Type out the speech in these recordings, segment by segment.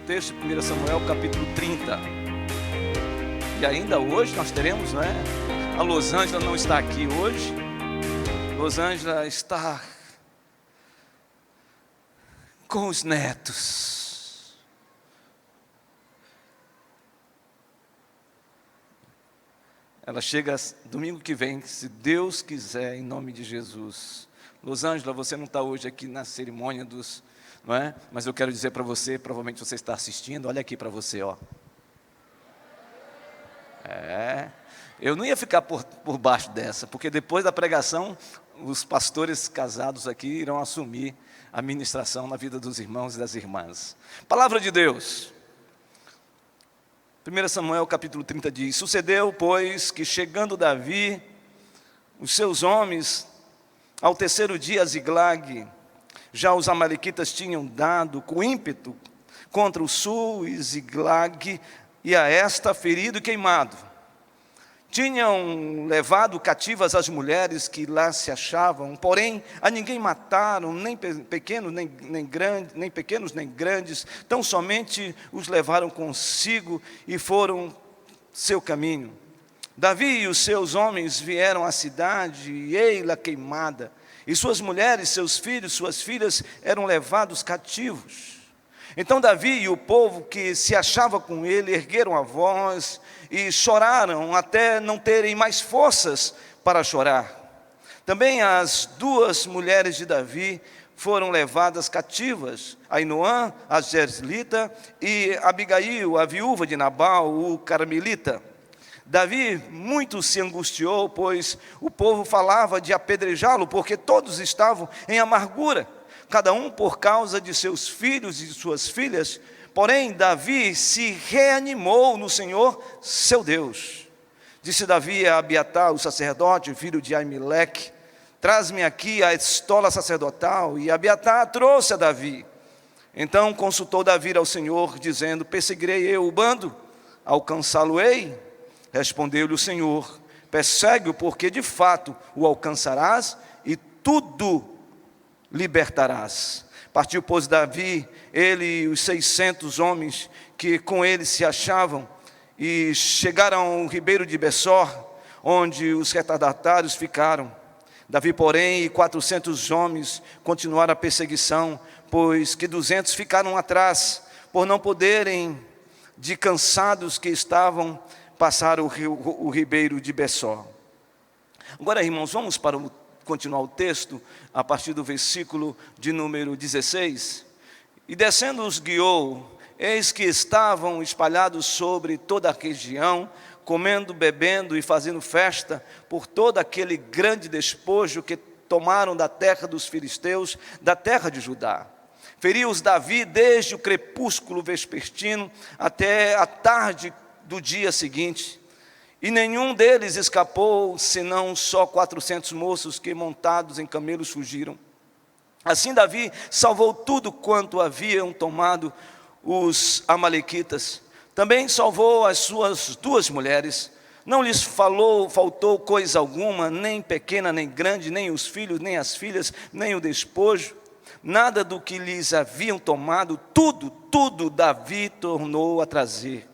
texto de 1 Samuel, capítulo 30. E ainda hoje nós teremos, não é? A Rosângela não está aqui hoje. Rosângela está com os netos. Ela chega domingo que vem, se Deus quiser, em nome de Jesus. Rosângela, você não está hoje aqui na cerimônia dos... não é? Mas eu quero dizer para você, provavelmente você está assistindo, olha aqui para você, ó. Eu não ia ficar por baixo dessa, porque depois da pregação, os pastores casados aqui irão assumir a ministração na vida dos irmãos e das irmãs. Palavra de Deus. 1 Samuel capítulo 30 diz: sucedeu, pois, que chegando Davi, os seus homens, ao terceiro dia a Ziglag, já os amalequitas tinham dado com ímpeto contra o sul, e Ziglag e a esta ferido e queimado. Tinham levado cativas as mulheres que lá se achavam, porém a ninguém mataram, nem pequenos nem grandes, tão somente os levaram consigo e foram seu caminho. Davi e os seus homens vieram à cidade, e ei-la queimada, e suas mulheres, seus filhos, suas filhas eram levados cativos. Então Davi e o povo que se achava com ele ergueram a voz e choraram até não terem mais forças para chorar. Também as duas mulheres de Davi foram levadas cativas, Ainoã, a Jezreelita, e Abigail, a viúva de Nabal, o Carmelita. Davi muito se angustiou, pois o povo falava de apedrejá-lo, porque todos estavam em amargura, cada um por causa de seus filhos e de suas filhas. Porém, Davi se reanimou no Senhor, seu Deus. Disse Davi a Abiatar, o sacerdote, filho de Aimeleque: traz-me aqui a estola sacerdotal. E Abiatar trouxe a Davi. Então consultou Davi ao Senhor, dizendo: perseguirei eu o bando? Alcançá-lo-ei? Respondeu-lhe o Senhor: persegue-o, porque de fato o alcançarás e tudo libertarás. Partiu, pois, Davi, ele e os 600 homens que com ele se achavam, e chegaram ao ribeiro de Bessor, onde os retardatários ficaram. Davi, porém, e 400 homens continuaram a perseguição, pois que 200 ficaram atrás, por não poderem, de cansados que estavam, passar o ribeiro de Bessor. Agora, irmãos, vamos continuar o texto, a partir do versículo de número 16. E descendo os guiou, eis que estavam espalhados sobre toda a região, comendo, bebendo e fazendo festa por todo aquele grande despojo que tomaram da terra dos filisteus, da terra de Judá. Feriu-os Davi desde o crepúsculo vespertino até a tarde do dia seguinte, e nenhum deles escapou, senão só 400 moços que, montados em camelos, fugiram. Assim Davi salvou tudo quanto haviam tomado os amalequitas. Também salvou as suas duas mulheres. Não lhes faltou coisa alguma, nem pequena, nem grande, nem os filhos, nem as filhas, nem o despojo. Nada do que lhes haviam tomado, tudo Davi tornou a trazer.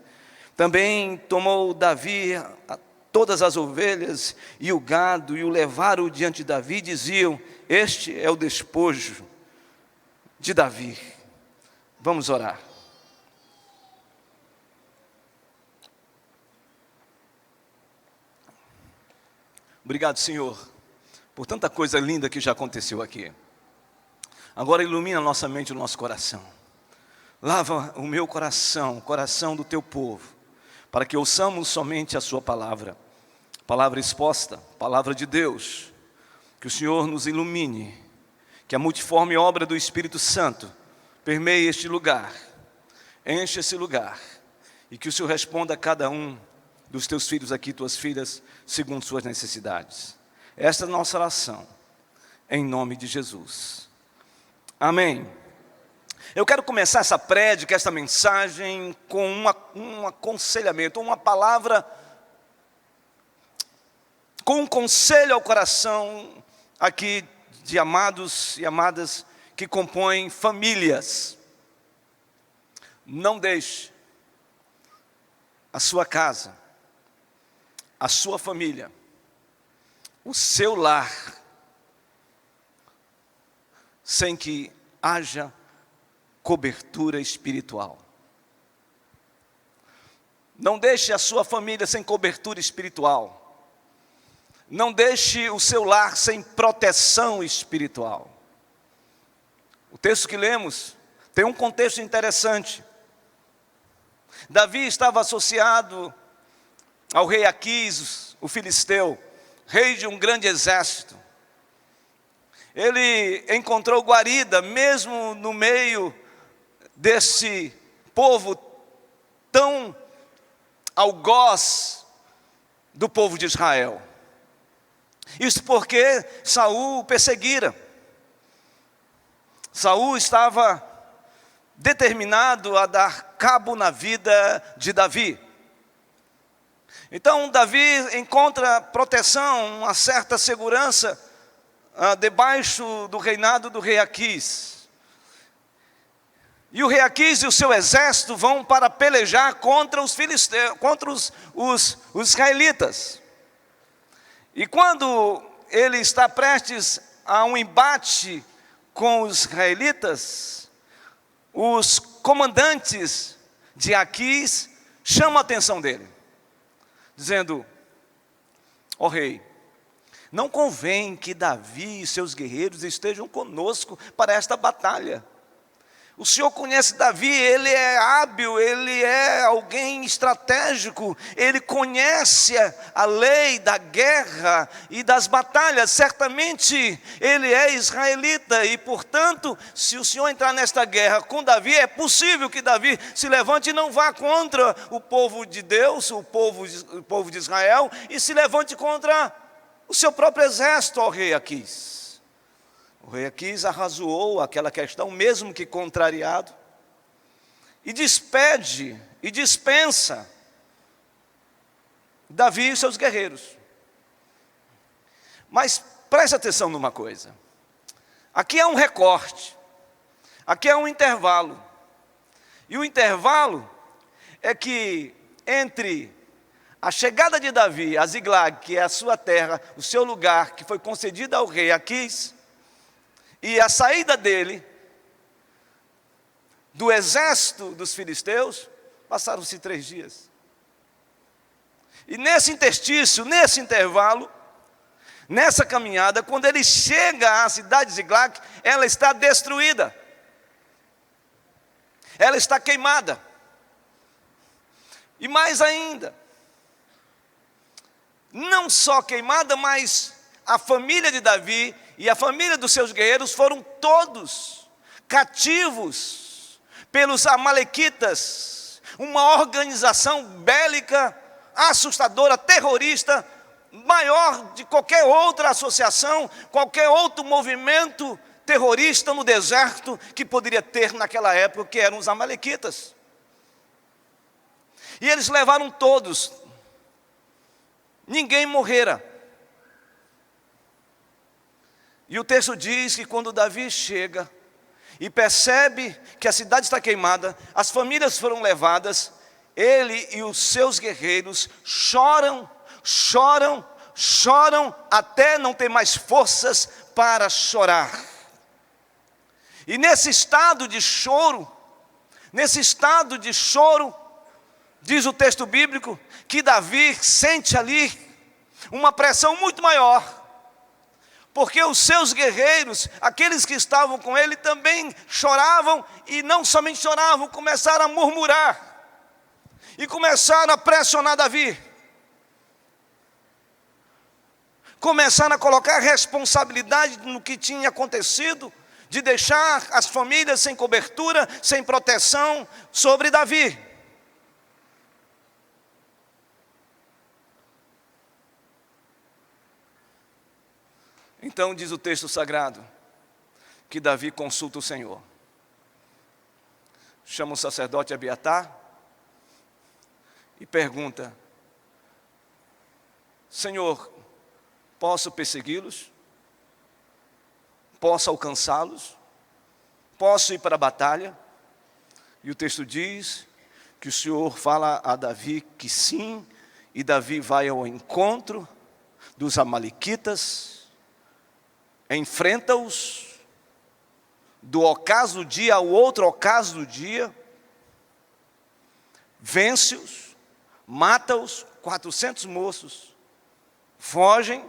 Também tomou Davi todas as ovelhas e o gado, e o levaram diante de Davi, e diziam: este é o despojo de Davi. Vamos orar. Obrigado, Senhor, por tanta coisa linda que já aconteceu aqui. Agora ilumina a nossa mente e o nosso coração. Lava o meu coração, o coração do teu povo, para que ouçamos somente a sua palavra exposta, palavra de Deus. Que o Senhor nos ilumine, que a multiforme obra do Espírito Santo permeie este lugar, enche esse lugar, e que o Senhor responda a cada um dos teus filhos aqui, tuas filhas, segundo suas necessidades. Esta é a nossa oração, em nome de Jesus. Amém. Eu quero começar essa prédica, essa mensagem, com um aconselhamento, uma palavra, com um conselho ao coração aqui de amados e amadas que compõem famílias. Não deixe a sua casa, a sua família, o seu lar, sem que haja cobertura espiritual. Não deixe a sua família sem cobertura espiritual. Não deixe o seu lar sem proteção espiritual. O texto que lemos tem um contexto interessante. Davi estava associado ao rei Aquis, o filisteu, rei de um grande exército. Ele encontrou guarida, mesmo no meio desse povo tão algoz do povo de Israel. Isso porque Saul o perseguira. Saul estava determinado a dar cabo na vida de Davi. Então Davi encontra proteção, uma certa segurança debaixo do reinado do rei Aquis. E o rei Aquis e o seu exército vão para pelejar contra os filisteus, contra os israelitas. E quando ele está prestes a um embate com os israelitas, os comandantes de Aquis chamam a atenção dele, dizendo: ó rei, não convém que Davi e seus guerreiros estejam conosco para esta batalha. O Senhor conhece Davi, ele é hábil, ele é alguém estratégico, ele conhece a lei da guerra e das batalhas, certamente ele é israelita e, portanto, se o Senhor entrar nesta guerra com Davi, é possível que Davi se levante e não vá contra o povo de Deus, o povo de Israel, e se levante contra o seu próprio exército, ó rei Aquis. O rei Aquis arrazoou aquela questão, mesmo que contrariado, e despede e dispensa Davi e seus guerreiros. Mas preste atenção numa coisa. Aqui é um recorte, aqui é um intervalo. E o intervalo é que entre a chegada de Davi a Ziglag, que é a sua terra, o seu lugar, que foi concedido ao rei Aquis, e a saída dele do exército dos filisteus, passaram-se 3 dias. E nesse interstício, nesse intervalo, nessa caminhada, quando ele chega à cidade de Ziglag, ela está destruída. Ela está queimada. E mais ainda, não só queimada, mas a família de Davi e a família dos seus guerreiros foram todos cativos pelos amalequitas, uma organização bélica, assustadora, terrorista, maior de qualquer outra associação, qualquer outro movimento terrorista no deserto que poderia ter naquela época, que eram os amalequitas. E eles levaram todos, ninguém morrera. E o texto diz que quando Davi chega e percebe que a cidade está queimada, as famílias foram levadas, ele e os seus guerreiros choram, choram, choram, até não ter mais forças para chorar. E nesse estado de choro, diz o texto bíblico, que Davi sente ali uma pressão muito maior, porque os seus guerreiros, aqueles que estavam com ele, também choravam, e não somente choravam, começaram a murmurar, e começaram a pressionar Davi, começaram a colocar responsabilidade no que tinha acontecido, de deixar as famílias sem cobertura, sem proteção sobre Davi. Então diz o texto sagrado, que Davi consulta o Senhor. Chama o sacerdote Abiatar e pergunta: Senhor, posso persegui-los? Posso alcançá-los? Posso ir para a batalha? E o texto diz que o Senhor fala a Davi que sim, e Davi vai ao encontro dos amalequitas, enfrenta-os, do ocaso do dia ao outro ocaso do dia, vence-os, mata-os, 400 moços, fogem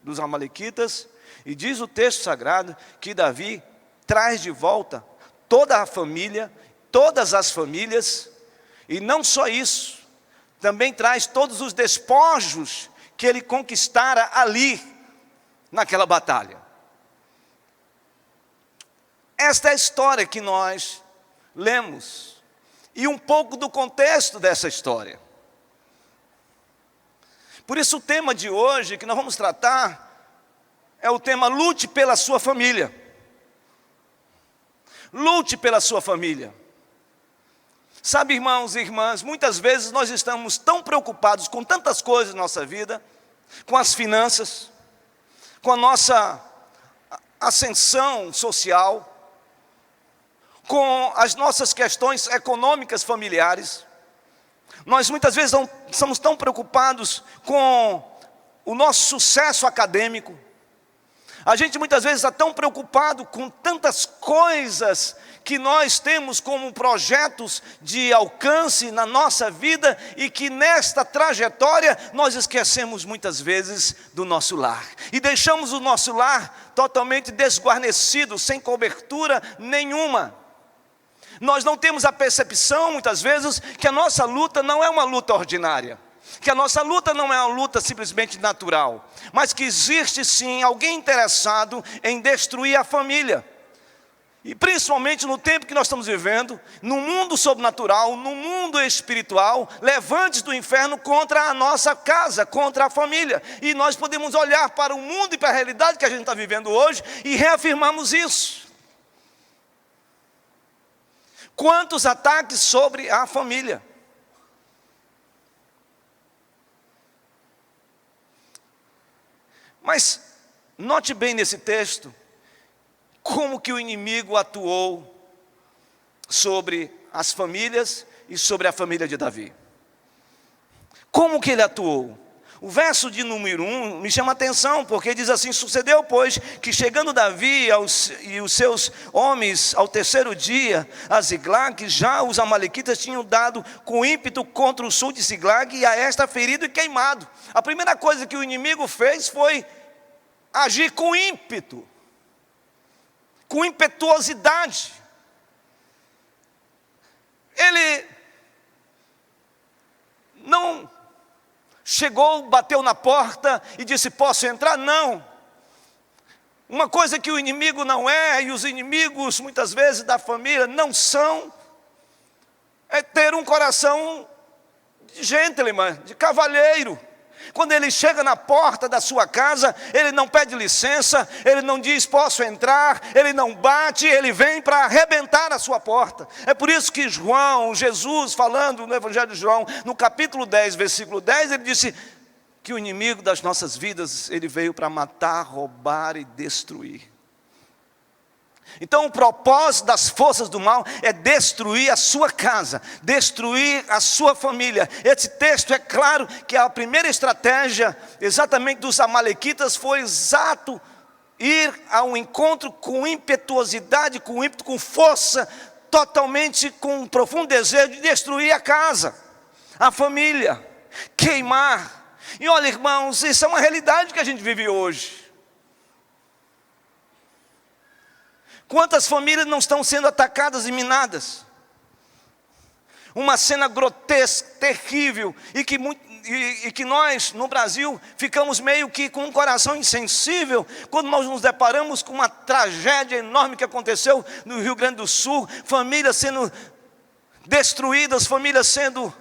dos amalequitas, e diz o texto sagrado que Davi traz de volta toda a família, todas as famílias, e não só isso, também traz todos os despojos que ele conquistara ali, naquela batalha. Esta é a história que nós lemos, e um pouco do contexto dessa história. Por isso o tema de hoje que nós vamos tratar é o tema lute pela sua família. Lute pela sua família. Sabe, irmãos e irmãs, muitas vezes nós estamos tão preocupados com tantas coisas na nossa vida, com as finanças, com a nossa ascensão social, com as nossas questões econômicas familiares. Nós muitas vezes não somos tão preocupados com o nosso sucesso acadêmico. A gente muitas vezes está tão preocupado com tantas coisas que nós temos como projetos de alcance na nossa vida, e que nesta trajetória nós esquecemos muitas vezes do nosso lar. E deixamos o nosso lar totalmente desguarnecido, sem cobertura nenhuma. Nós não temos a percepção, muitas vezes, que a nossa luta não é uma luta ordinária, que a nossa luta não é uma luta simplesmente natural, mas que existe sim alguém interessado em destruir a família. E principalmente no tempo que nós estamos vivendo, no mundo sobrenatural, no mundo espiritual, levantes do inferno contra a nossa casa, contra a família. E nós podemos olhar para o mundo e para a realidade que a gente está vivendo hoje e reafirmamos isso. Quantos ataques sobre a família? Mas note bem nesse texto, como que o inimigo atuou sobre as famílias e sobre a família de Davi. Como que ele atuou? O verso de número 1 me chama a atenção, porque diz assim: sucedeu, pois, que chegando Davi e os seus homens ao terceiro dia a Ziglag, já os amalequitas tinham dado com ímpeto contra o sul de Ziglag, e a esta ferido e queimado. A primeira coisa que o inimigo fez foi agir com ímpeto, com impetuosidade. Ele não chegou, bateu na porta e disse: posso entrar? Não. Uma coisa que o inimigo não é, e os inimigos muitas vezes da família não são, é ter um coração de gentleman, de cavalheiro. Quando ele chega na porta da sua casa, ele não pede licença, ele não diz posso entrar, ele não bate, ele vem para arrebentar a sua porta. É por isso que Jesus falando no Evangelho de João, no capítulo 10, versículo 10, ele disse que o inimigo das nossas vidas, ele veio para matar, roubar e destruir. Então o propósito das forças do mal é destruir a sua casa, destruir a sua família. Esse texto é claro que a primeira estratégia exatamente dos amalequitas foi exato ir ao encontro com impetuosidade, com ímpeto, com força, totalmente com um profundo desejo de destruir a casa, a família, queimar. E olha, irmãos, isso é uma realidade que a gente vive hoje. Quantas famílias não estão sendo atacadas e minadas? Uma cena grotesca, terrível, e que nós, no Brasil, ficamos meio que com um coração insensível, quando nós nos deparamos com uma tragédia enorme que aconteceu no Rio Grande do Sul, famílias sendo destruídas, famílias sendo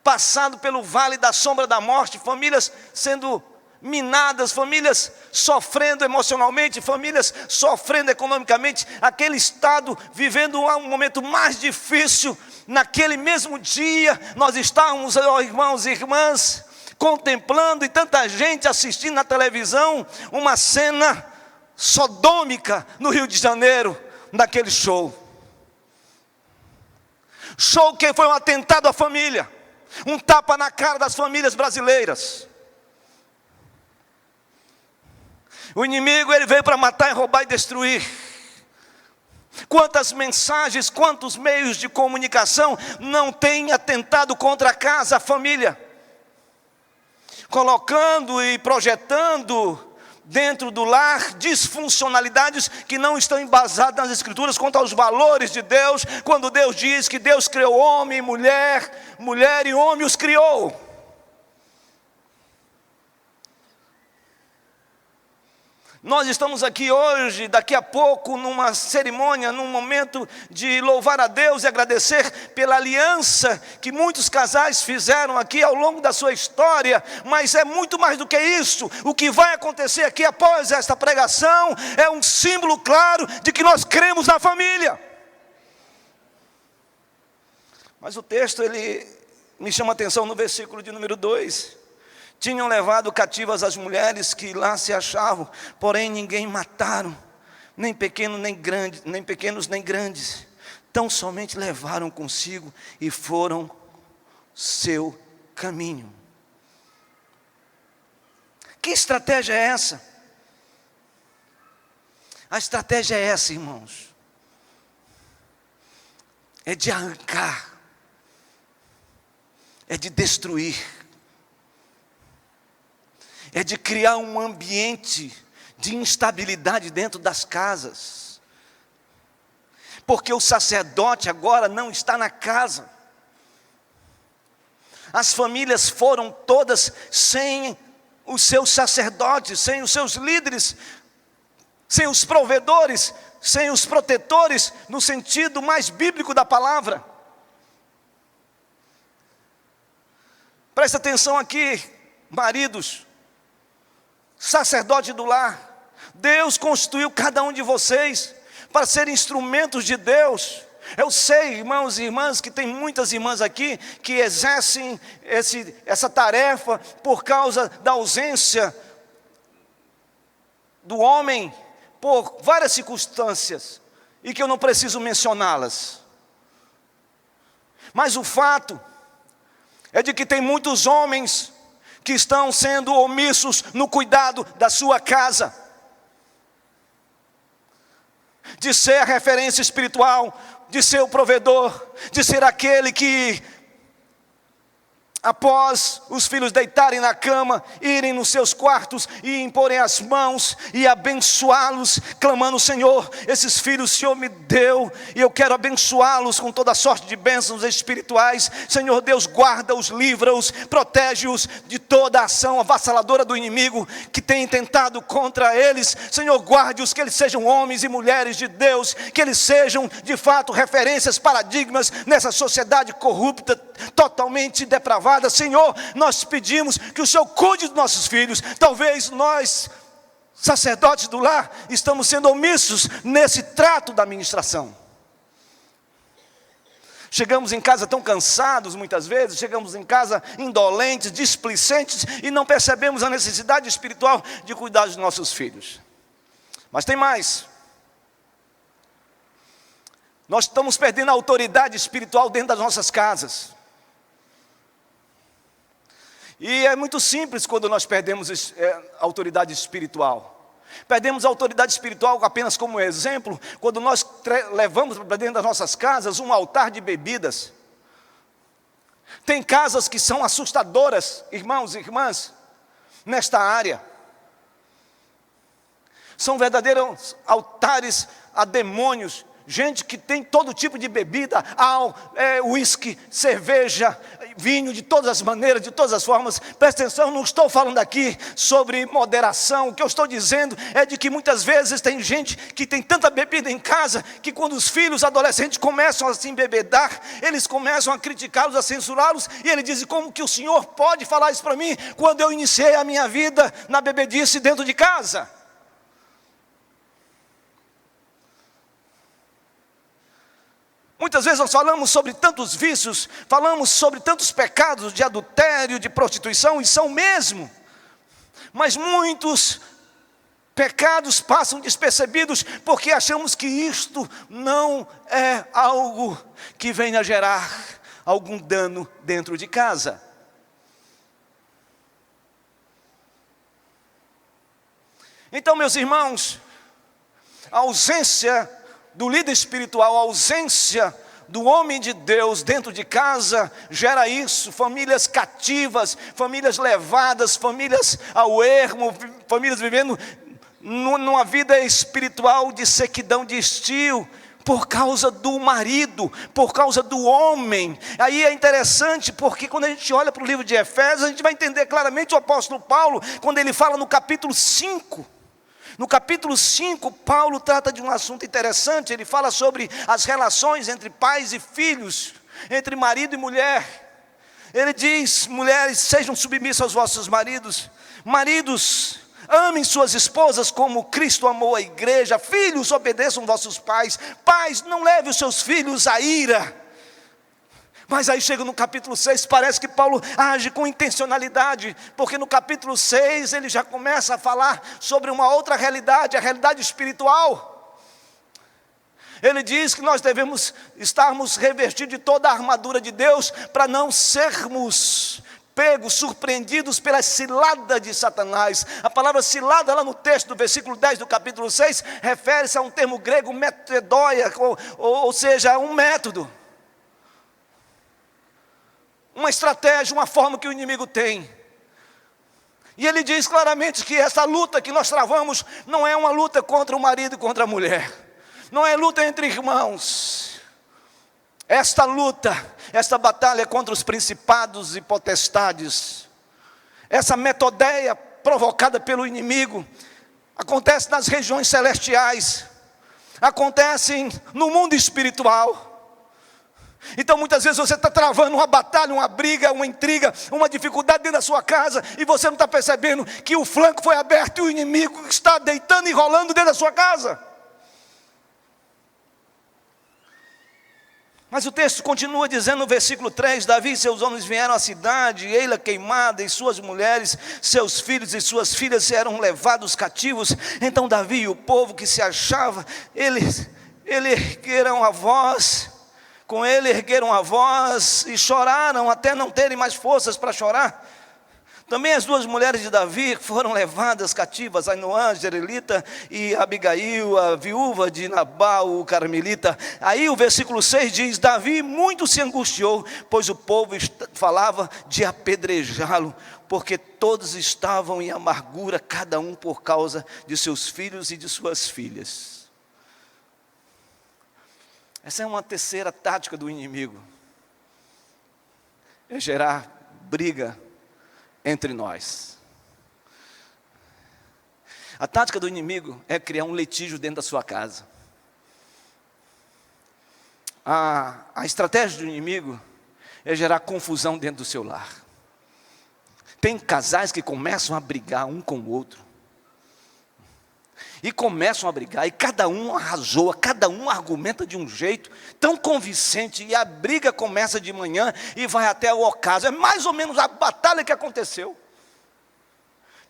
passado pelo vale da sombra da morte, famílias sendo minadas, famílias sofrendo emocionalmente, famílias sofrendo economicamente, aquele estado vivendo um momento mais difícil. Naquele mesmo dia nós estávamos, irmãos e irmãs, contemplando, e tanta gente assistindo na televisão, uma cena sodômica no Rio de Janeiro, naquele show. Show que foi um atentado à família, um tapa na cara das famílias brasileiras. O inimigo, ele veio para matar, roubar e destruir. Quantas mensagens, quantos meios de comunicação não têm atentado contra a casa, a família, colocando e projetando dentro do lar disfuncionalidades que não estão embasadas nas Escrituras quanto aos valores de Deus, quando Deus diz que Deus criou homem e mulher, mulher e homem os criou. Nós estamos aqui hoje, daqui a pouco, numa cerimônia, num momento de louvar a Deus e agradecer pela aliança que muitos casais fizeram aqui ao longo da sua história, mas é muito mais do que isso. O que vai acontecer aqui após esta pregação é um símbolo claro de que nós cremos na família. Mas o texto, ele me chama a atenção no versículo de número 2. Tinham levado cativas as mulheres que lá se achavam, porém ninguém mataram, nem pequenos nem grandes. Tão somente levaram consigo e foram seu caminho. Que estratégia é essa? A estratégia é essa, irmãos. É de arrancar, é de destruir, é de criar um ambiente de instabilidade dentro das casas, porque o sacerdote agora não está na casa. As famílias foram todas sem os seus sacerdotes, sem os seus líderes, sem os provedores, sem os protetores, no sentido mais bíblico da palavra. Presta atenção aqui, maridos, sacerdote do lar. Deus constituiu cada um de vocês para ser instrumentos de Deus. Eu sei, irmãos e irmãs, que tem muitas irmãs aqui que exercem essa tarefa por causa da ausência do homem, por várias circunstâncias, e que eu não preciso mencioná-las. Mas o fato é de que tem muitos homens que estão sendo omissos no cuidado da sua casa, de ser a referência espiritual, de ser o provedor, de ser aquele que, após os filhos deitarem na cama, irem nos seus quartos e imporem as mãos e abençoá-los, clamando: Senhor, esses filhos o Senhor me deu, e eu quero abençoá-los com toda sorte de bênçãos espirituais. Senhor Deus, guarda-os, livra-os, protege-os de toda a ação avassaladora do inimigo que tem tentado contra eles. Senhor, guarde-os, que eles sejam homens e mulheres de Deus, que eles sejam de fato referências, paradigmas nessa sociedade corrupta, totalmente depravada. Senhor, nós pedimos que o Senhor cuide dos nossos filhos. Talvez nós, sacerdotes do lar, estamos sendo omissos nesse trato da ministração. Chegamos em casa tão cansados muitas vezes, chegamos em casa indolentes, displicentes, e não percebemos a necessidade espiritual de cuidar dos nossos filhos. Mas tem mais. Nós estamos perdendo a autoridade espiritual dentro das nossas casas. E é muito simples quando nós perdemos autoridade espiritual. Perdemos a autoridade espiritual apenas como exemplo, quando nós levamos para dentro das nossas casas um altar de bebidas. Tem casas que são assustadoras, irmãos e irmãs, nesta área. São verdadeiros altares a demônios. Gente que tem todo tipo de bebida, uísque, cerveja, vinho, de todas as maneiras, de todas as formas. Presta atenção, não estou falando aqui sobre moderação. O que eu estou dizendo é de que muitas vezes tem gente que tem tanta bebida em casa, que quando os filhos adolescentes começam a se embebedar, eles começam a criticá-los, a censurá-los, e eles dizem: como que o senhor pode falar isso para mim, quando eu iniciei a minha vida na bebedice dentro de casa? Muitas vezes nós falamos sobre tantos vícios, falamos sobre tantos pecados de adultério, de prostituição, e são mesmo. Mas muitos Pecados passam despercebidos porque achamos que isto não é algo que venha gerar algum dano dentro de casa. Então, meus irmãos, a ausência do líder espiritual, a ausência do homem de Deus dentro de casa gera isso: famílias cativas, famílias levadas, famílias ao ermo, famílias vivendo numa vida espiritual de sequidão, de estio, por causa do marido, por causa do homem. Aí é interessante, porque quando a gente olha para o livro de Efésios, a gente vai entender claramente o apóstolo Paulo, quando ele fala no capítulo 5. No capítulo 5, Paulo trata de um assunto interessante. Ele fala sobre as relações entre pais e filhos, entre marido e mulher. Ele diz: mulheres, sejam submissas aos vossos maridos. Maridos, amem suas esposas como Cristo amou a igreja. Filhos, obedeçam vossos pais. Pais, não levem os seus filhos à ira. Mas aí chega no capítulo 6, parece que Paulo age com intencionalidade, porque no capítulo 6 ele já começa a falar sobre uma outra realidade, a realidade espiritual. Ele diz que nós devemos estarmos revestidos de toda a armadura de Deus, para não sermos pegos, surpreendidos pela cilada de Satanás. A palavra cilada, lá no texto do versículo 10 do capítulo 6, refere-se a um termo grego, metodóia, ou seja, um método, uma estratégia, uma forma que o inimigo tem. E ele diz claramente que essa luta que nós travamos não é uma luta contra o marido e contra a mulher, não é luta entre irmãos. Esta luta, esta batalha é contra os principados e potestades. Essa metodeia provocada pelo inimigo acontece nas regiões celestiais, acontece no mundo espiritual. Então muitas vezes você está travando uma batalha, uma briga, uma intriga, uma dificuldade dentro da sua casa, e você não está percebendo que o flanco foi aberto e o inimigo está deitando e rolando dentro da sua casa. Mas o texto continua dizendo no versículo 3, Davi e seus homens vieram à cidade, ei-la queimada, e suas mulheres, seus filhos e suas filhas eram levados cativos. Então Davi e o povo que se achava, eles ergueram a voz, com ele ergueram a voz e choraram até não terem mais forças para chorar. Também as duas mulheres de Davi foram levadas cativas, Ainoã, Jerelita, e Abigail, a viúva de Nabal, o carmelita. Aí o versículo 6 diz: Davi muito se angustiou, pois o povo falava de apedrejá-lo, porque todos estavam em amargura, cada um por causa de seus filhos e de suas filhas. Essa é uma terceira tática do inimigo, é gerar briga entre nós. A tática do inimigo é criar um litígio dentro da sua casa. A estratégia do inimigo é gerar confusão dentro do seu lar. Tem casais que começam a brigar um com o outro, e começam a brigar, e cada um arrasou, cada um argumenta de um jeito tão convincente, e a briga começa de manhã e vai até o ocaso. É mais ou menos a batalha que aconteceu.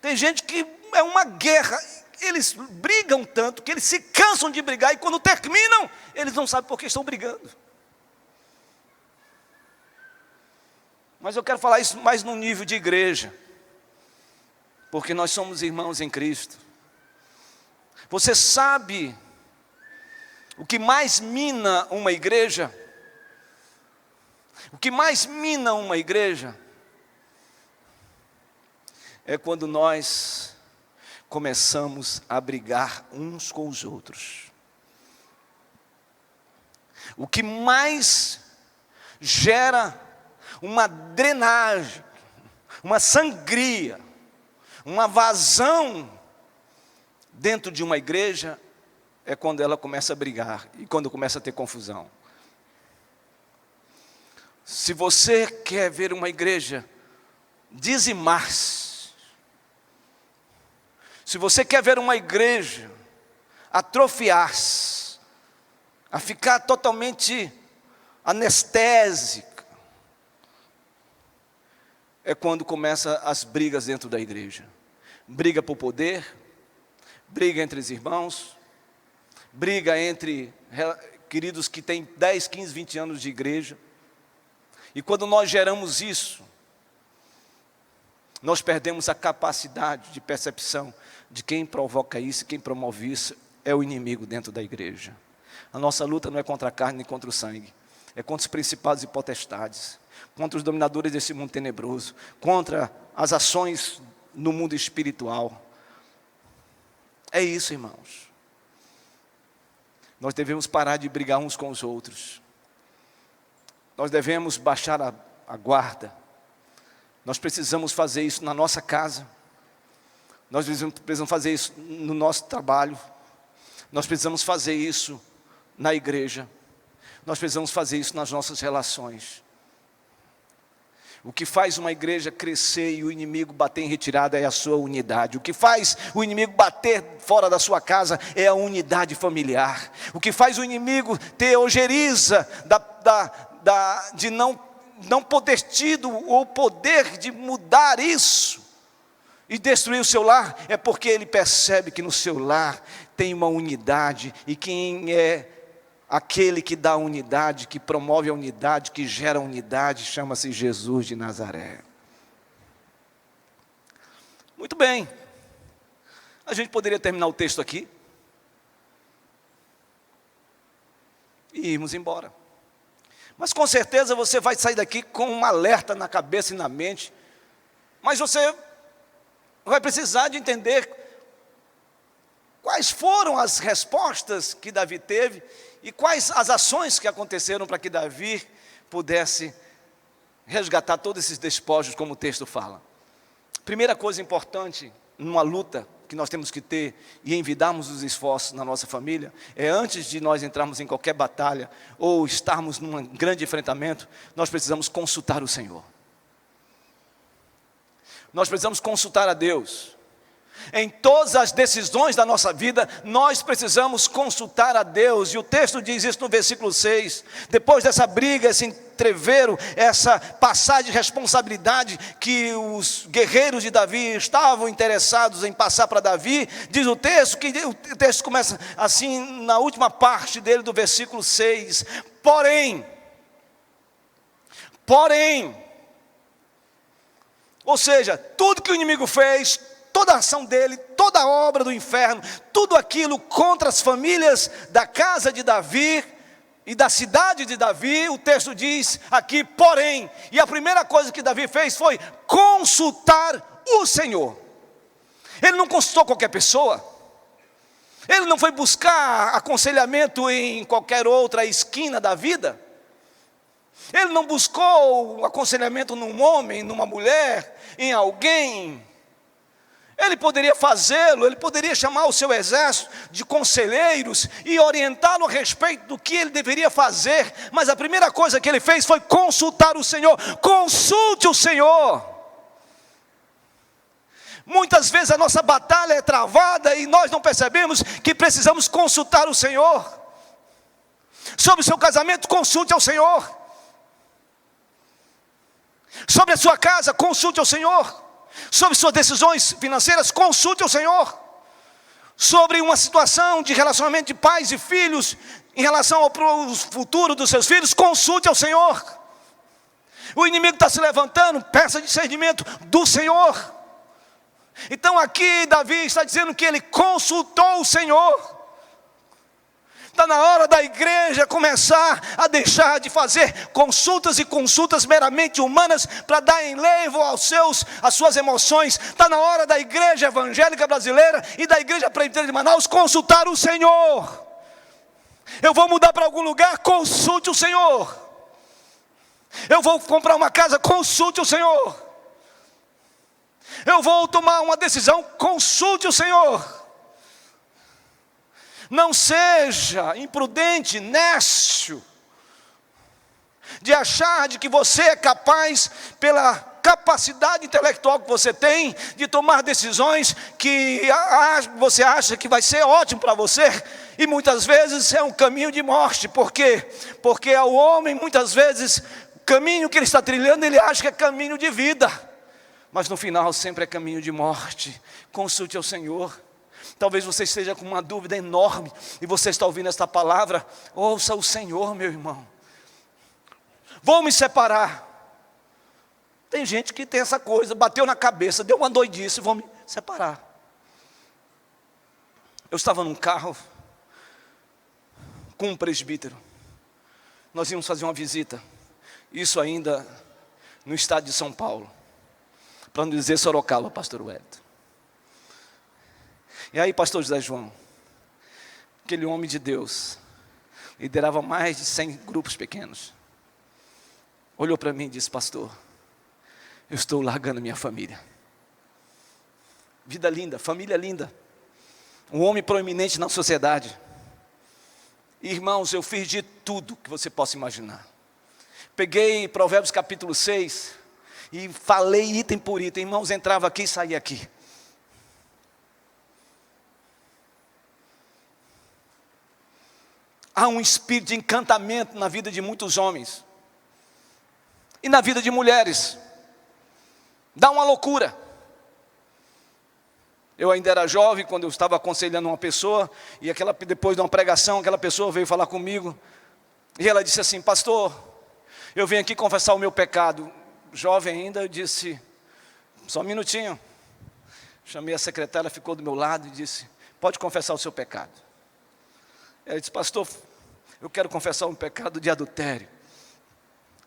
Tem gente que é uma guerra, eles brigam tanto que eles se cansam de brigar, e quando terminam, eles não sabem por que estão brigando. Mas eu quero falar isso mais no nível de igreja, porque nós somos irmãos em Cristo. Você sabe o que mais mina uma igreja? O que mais mina uma igreja é quando nós começamos a brigar uns com os outros. O que mais gera uma drenagem, uma sangria, uma vazão dentro de uma igreja é quando ela começa a brigar e quando começa a ter confusão. Se você quer ver uma igreja dizimar-se, se você quer ver uma igreja atrofiar-se, a ficar totalmente anestésica, é quando começam as brigas dentro da igreja. Briga por poder, briga entre os irmãos, briga entre queridos que têm 10, 15, 20 anos de igreja. E quando nós geramos isso, nós perdemos a capacidade de percepção de quem provoca isso, quem promove isso, é o inimigo dentro da igreja. A nossa luta não é contra a carne nem contra o sangue, é contra os principados e potestades, contra os dominadores desse mundo tenebroso, contra as ações no mundo espiritual. É isso, irmãos. Nós devemos parar de brigar uns com os outros. Nós devemos baixar a guarda. Nós precisamos fazer isso na nossa casa. Nós precisamos fazer isso no nosso trabalho. Nós precisamos fazer isso na igreja. Nós precisamos fazer isso nas nossas relações. O que faz uma igreja crescer e o inimigo bater em retirada é a sua unidade. O que faz o inimigo bater fora da sua casa é a unidade familiar. O que faz o inimigo ter ojeriza de não poder tido o poder de mudar isso e destruir o seu lar, é porque ele percebe que no seu lar tem uma unidade, e quem é aquele que dá a unidade, que promove a unidade, que gera a unidade, chama-se Jesus de Nazaré. Muito bem, a gente poderia terminar o texto aqui e irmos embora. Mas com certeza você vai sair daqui com um alerta na cabeça e na mente. Mas você vai precisar de entender quais foram as respostas que Davi teve e quais as ações que aconteceram para que Davi pudesse resgatar todos esses despojos, como o texto fala. Primeira coisa importante numa luta que nós temos que ter e envidarmos os esforços na nossa família, é antes de nós entrarmos em qualquer batalha ou estarmos num grande enfrentamento, nós precisamos consultar o Senhor. Nós precisamos consultar a Deus. Em todas as decisões da nossa vida, nós precisamos consultar a Deus, e o texto diz isso no versículo 6, depois dessa briga, esse entrevero, essa passagem de responsabilidade que os guerreiros de Davi estavam interessados em passar para Davi, diz o texto, que o texto começa assim, na última parte dele, do versículo 6, porém, ou seja, tudo que o inimigo fez, toda a ação dele, toda a obra do inferno, tudo aquilo contra as famílias da casa de Davi e da cidade de Davi, o texto diz aqui, porém, e a primeira coisa que Davi fez foi consultar o Senhor. Ele não consultou qualquer pessoa, ele não foi buscar aconselhamento em qualquer outra esquina da vida, ele não buscou aconselhamento num homem, numa mulher, em alguém. Ele poderia fazê-lo, ele poderia chamar o seu exército de conselheiros e orientá-lo a respeito do que ele deveria fazer, mas a primeira coisa que ele fez foi consultar o Senhor. Consulte o Senhor. Muitas vezes a nossa batalha é travada e nós não percebemos que precisamos consultar o Senhor. Sobre o seu casamento, consulte ao Senhor. Sobre a sua casa, consulte ao Senhor. Sobre suas decisões financeiras, consulte o Senhor. Sobre uma situação de relacionamento de pais e filhos, em relação ao futuro dos seus filhos, consulte ao Senhor. O inimigo está se levantando, peça discernimento do Senhor. Então aqui Davi está dizendo que ele consultou o Senhor. Está na hora da igreja começar a deixar de fazer consultas e consultas meramente humanas para dar enlevo às suas emoções. Está na hora da igreja evangélica brasileira e da igreja presbiteriana de Manaus consultar o Senhor. Eu vou mudar para algum lugar, consulte o Senhor. Eu vou comprar uma casa, consulte o Senhor. Eu vou tomar uma decisão, consulte o Senhor. Não seja imprudente, nécio, de achar de que você é capaz, pela capacidade intelectual que você tem, de tomar decisões que você acha que vai ser ótimo para você, e muitas vezes é um caminho de morte. Por quê? Porque o homem, muitas vezes, o caminho que ele está trilhando, ele acha que é caminho de vida, mas no final sempre é caminho de morte. Consulte ao Senhor. Talvez você esteja com uma dúvida enorme e você está ouvindo esta palavra. Ouça o Senhor, meu irmão. Vou me separar. Tem gente que tem essa coisa, bateu na cabeça, deu uma doidice, vou me separar. Eu estava num carro com um presbítero. Nós íamos fazer uma visita. Isso ainda no estado de São Paulo. Para não dizer Sorocaba, pastor Wellington. E aí, pastor José João, aquele homem de Deus, liderava mais de 100 grupos pequenos, olhou para mim e disse: pastor, eu estou largando minha família. Vida linda, família linda, um homem proeminente na sociedade. Irmãos, eu fiz de tudo que você possa imaginar. Peguei Provérbios capítulo 6 e falei item por item. Irmãos, entrava aqui e saía aqui. Há um espírito de encantamento na vida de muitos homens e na vida de mulheres. Dá uma loucura. Eu ainda era jovem quando eu estava aconselhando uma pessoa, e depois de uma pregação, aquela pessoa veio falar comigo, e ela disse assim: pastor, eu vim aqui confessar o meu pecado. Jovem ainda, eu disse: só um minutinho. Chamei a secretária, ficou do meu lado e disse: pode confessar o seu pecado. Ela disse: pastor, eu quero confessar um pecado de adultério.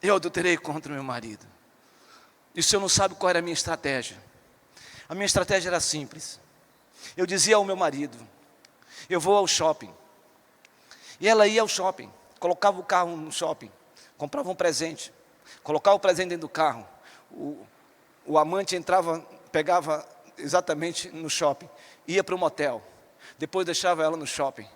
Eu adulterei contra o meu marido. E o senhor não sabe qual era a minha estratégia. A minha estratégia era simples. Eu dizia ao meu marido: eu vou ao shopping. E ela ia ao shopping, colocava o carro no shopping, comprava um presente, colocava o presente dentro do carro. O amante entrava, pegava exatamente no shopping, ia para o motel, depois deixava ela no shopping.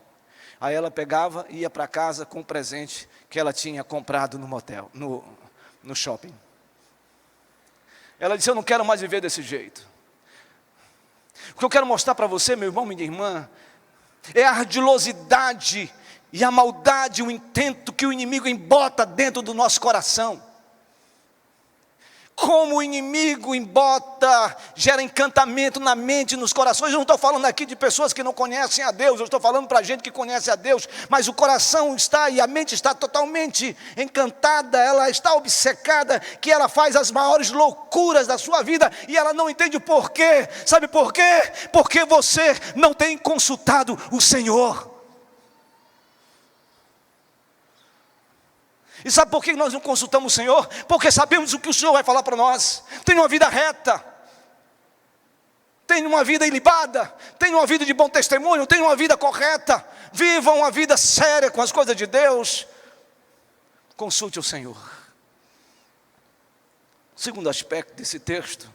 Aí ela pegava e ia para casa com o presente que ela tinha comprado no motel, no shopping. Ela disse: eu não quero mais viver desse jeito. O que eu quero mostrar para você, meu irmão, minha irmã, é a ardilosidade e a maldade, o intento que o inimigo embota dentro do nosso coração. Como o inimigo embota, gera encantamento na mente e nos corações. Eu não estou falando aqui de pessoas que não conhecem a Deus, eu estou falando para gente que conhece a Deus, mas o coração está e a mente está totalmente encantada, ela está obcecada, que ela faz as maiores loucuras da sua vida e ela não entende o porquê. Sabe por quê? Porque você não tem consultado o Senhor. E sabe por que nós não consultamos o Senhor? Porque sabemos o que o Senhor vai falar para nós. Tenha uma vida reta, tenha uma vida ilibada, tenha uma vida de bom testemunho, tenha uma vida correta, viva uma vida séria com as coisas de Deus. Consulte o Senhor. O segundo aspecto desse texto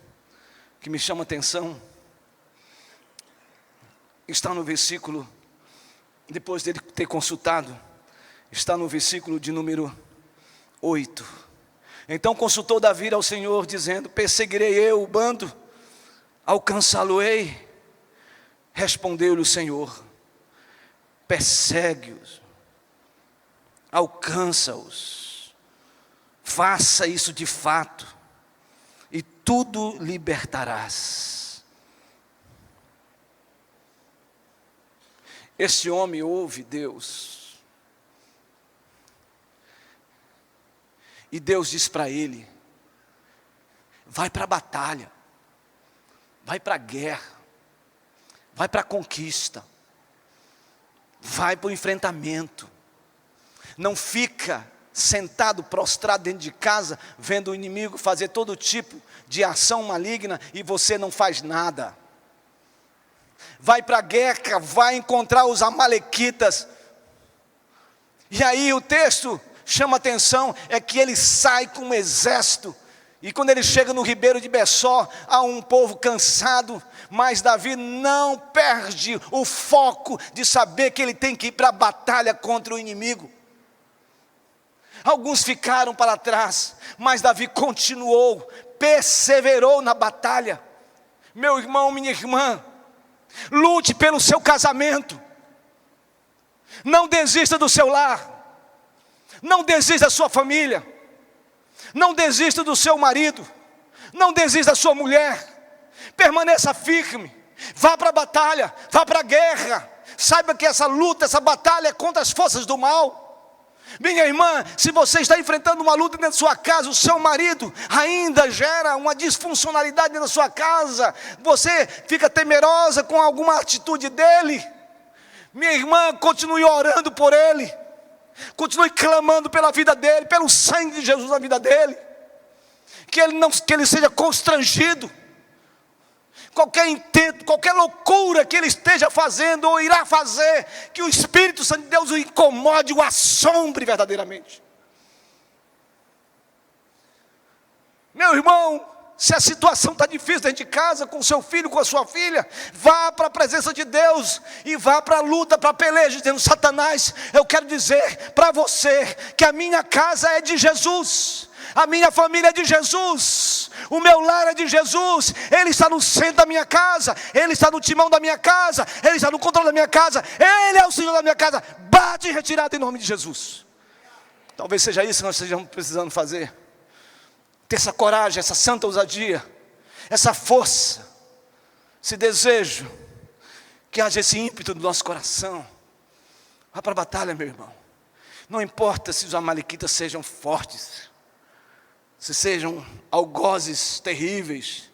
que me chama a atenção está no versículo, depois dele ter consultado, está no versículo de número 8. Então consultou Davi ao Senhor, dizendo: perseguirei eu o bando, alcançá-lo-ei. Respondeu-lhe o Senhor: persegue-os, alcança-os, faça isso de fato, e tudo libertarás. Esse homem ouve Deus, e Deus diz para ele: vai para a batalha, vai para a guerra, vai para a conquista, vai para o enfrentamento. Não fica sentado, prostrado dentro de casa, vendo o inimigo fazer todo tipo de ação maligna e você não faz nada. Vai para a guerra, vai encontrar os amalequitas. E aí o texto chama atenção, é que ele sai com um exército, e quando ele chega no ribeiro de Bessó, há um povo cansado, mas Davi não perde o foco de saber que ele tem que ir para a batalha contra o inimigo. Alguns ficaram para trás, mas Davi continuou, perseverou na batalha. Meu irmão, minha irmã, lute pelo seu casamento, não desista do seu lar, não desista da sua família, não desista do seu marido, não desista da sua mulher, permaneça firme, Vá para a batalha, vá para a guerra. Saiba que essa luta, essa batalha é contra as forças do mal. Minha irmã, se você está enfrentando uma luta dentro da sua casa, o seu marido ainda gera uma disfuncionalidade dentro da sua casa, você fica temerosa com alguma atitude dele, minha irmã, continue orando por ele, continue clamando pela vida dele, pelo sangue de Jesus na vida dele, que ele seja constrangido. Qualquer intento, qualquer loucura que ele esteja fazendo ou irá fazer, que o Espírito Santo de Deus o incomode, o assombre verdadeiramente. Meu irmão, se a situação está difícil dentro de casa, com seu filho, com a sua filha, vá para a presença de Deus e vá para a luta, para a peleja, dizendo: Satanás, eu quero dizer para você que a minha casa é de Jesus, a minha família é de Jesus, o meu lar é de Jesus, Ele está no centro da minha casa, Ele está no timão da minha casa, Ele está no controle da minha casa, Ele é o Senhor da minha casa. Bate em retirada em nome de Jesus. Talvez seja isso que nós estejamos precisando fazer. Ter essa coragem, essa santa ousadia, essa força, esse desejo, que haja esse ímpeto do nosso coração. Vá para a batalha, meu irmão. Não importa se os amalequitas sejam fortes, se sejam algozes terríveis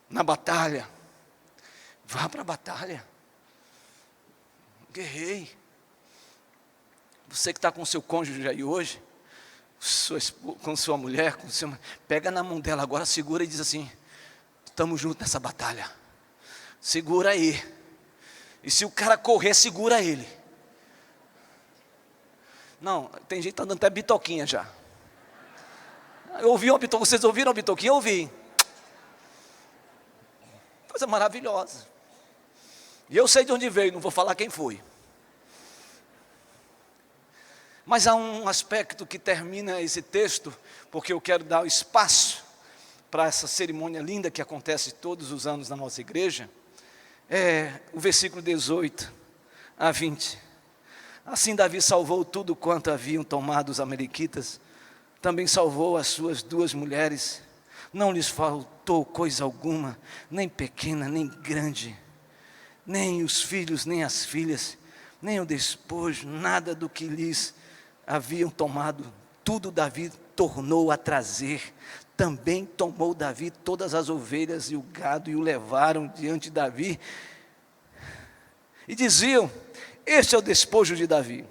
na batalha, vá para a batalha, guerreie. Você que está com seu cônjuge aí hoje, com sua mulher, pega na mão dela agora, segura e diz assim: estamos juntos nessa batalha, segura aí, e se o cara correr, segura ele. Não, tem gente que está dando até bitoquinha já. Eu ouvi uma bitoquinha, vocês ouviram a bitoquinha? Eu ouvi. Coisa maravilhosa. E eu sei de onde veio, não vou falar quem foi. Mas há um aspecto que termina esse texto, porque eu quero dar espaço para essa cerimônia linda que acontece todos os anos na nossa igreja. É o versículo 18 a 20. Assim Davi salvou tudo quanto haviam tomado os amalequitas, também salvou as suas 2 mulheres, não lhes faltou coisa alguma, nem pequena, nem grande, nem os filhos, nem as filhas, nem o despojo, nada do que lhes haviam tomado, tudo Davi tornou a trazer. Também tomou Davi todas as ovelhas e o gado, e o levaram diante de Davi, e diziam: este é o despojo de Davi.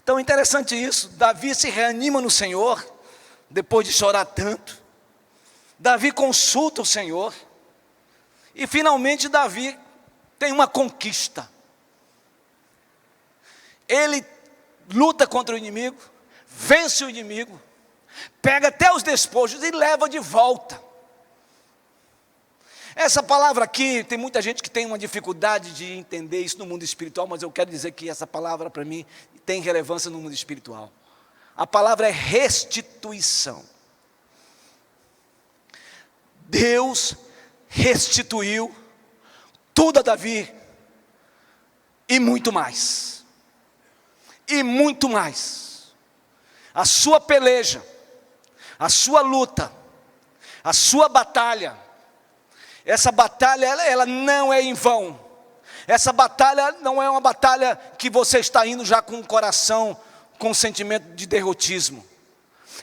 Então é interessante isso, Davi se reanima no Senhor, depois de chorar tanto. Davi consulta o Senhor, e finalmente Davi tem uma conquista. Ele luta contra o inimigo, vence o inimigo, pega até os despojos e leva de volta. Essa palavra aqui, tem muita gente que tem uma dificuldade de entender isso no mundo espiritual, mas eu quero dizer que essa palavra para mim tem relevância no mundo espiritual. A palavra é restituição. Deus restituiu tudo a Davi e muito mais. E muito mais. A sua peleja, a sua luta, a sua batalha, essa batalha ela não é em vão. Essa batalha não é uma batalha que você está indo já com o coração, com sentimento de derrotismo.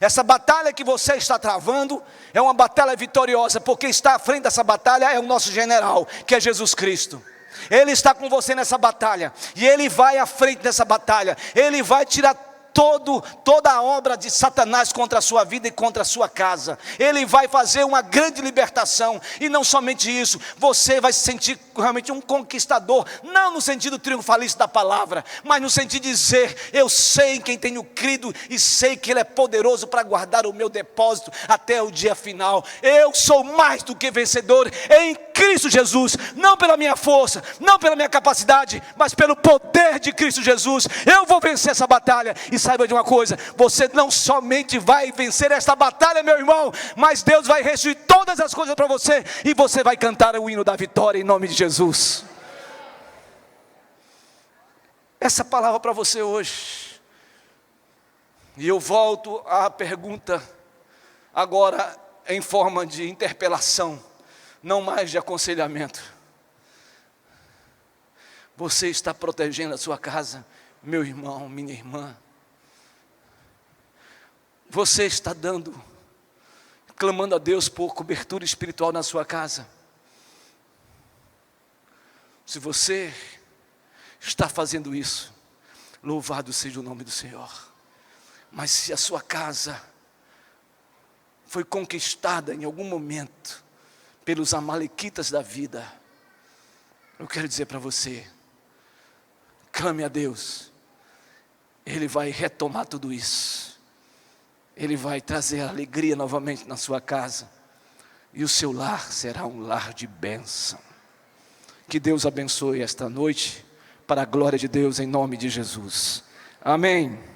Essa batalha que você está travando é uma batalha vitoriosa, porque está à frente dessa batalha é o nosso general, que é Jesus Cristo. Ele está com você nessa batalha, e Ele vai à frente dessa batalha. Ele vai tirar toda a obra de Satanás contra a sua vida e contra a sua casa. Ele vai fazer uma grande libertação, e não somente isso, você vai se sentir realmente um conquistador, não no sentido triunfalista da palavra, mas no sentido de dizer: eu sei em quem tenho crido, e sei que Ele é poderoso para guardar o meu depósito até o dia final. Eu sou mais do que vencedor em Cristo Jesus, não pela minha força, não pela minha capacidade, mas pelo poder de Cristo Jesus. Eu vou vencer essa batalha. E saiba de uma coisa, você não somente vai vencer esta batalha, meu irmão, mas Deus vai restituir todas as coisas para você, e você vai cantar o hino da vitória em nome de Jesus. Essa palavra para você hoje. E eu volto à pergunta agora em forma de interpelação, não mais de aconselhamento. Você está protegendo a sua casa, meu irmão, minha irmã. Você está clamando a Deus por cobertura espiritual na sua casa. Se você está fazendo isso, louvado seja o nome do Senhor. Mas se a sua casa foi conquistada em algum momento pelos amalequitas da vida, eu quero dizer para você, clame a Deus, Ele vai retomar tudo isso, Ele vai trazer alegria novamente na sua casa, e o seu lar será um lar de bênção. Que Deus abençoe esta noite, para a glória de Deus, em nome de Jesus. Amém.